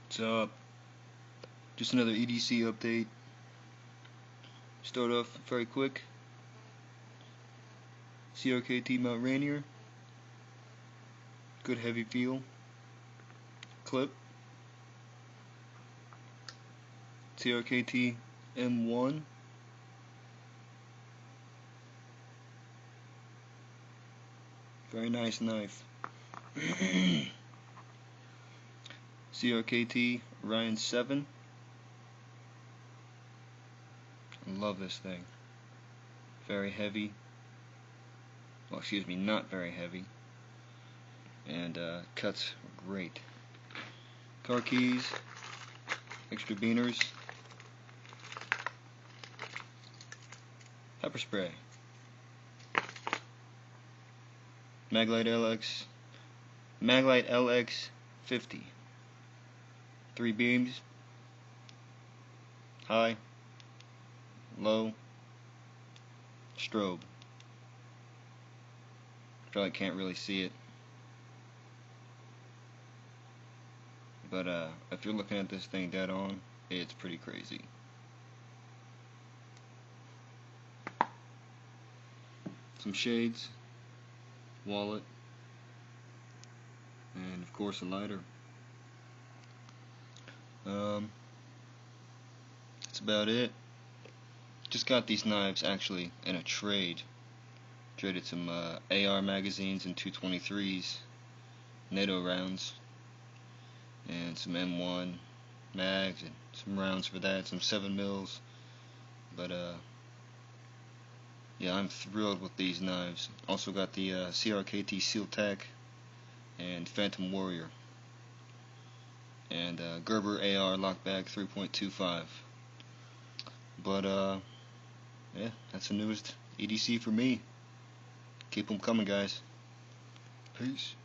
What's up? Just another EDC update. Start off very quick. CRKT Mount Rainier. Good heavy feel. Clip. CRKT M1. Very nice knife. CRKT Orion 7. I love this thing. Very heavy. Well, excuse me, not very heavy. And cuts are great. Car keys. Extra beaners. Pepper spray. Maglite LX 50. 3 beams. High. Low. Strobe. Probably can't really see it. But if you're looking at this thing dead on, it's pretty crazy. Some shades, wallet, and of course a lighter. That's about it. Just got these knives actually in a trade. Traded some AR magazines and 223s, NATO rounds, and some M1 mags and some rounds for that, some 7mm. But yeah, I'm thrilled with these knives. Also got the CRKT SealTech and Phantom Warrior and Gerber AR Lockback 3.25. But yeah, that's the newest EDC for me. Keep them coming, guys. Peace.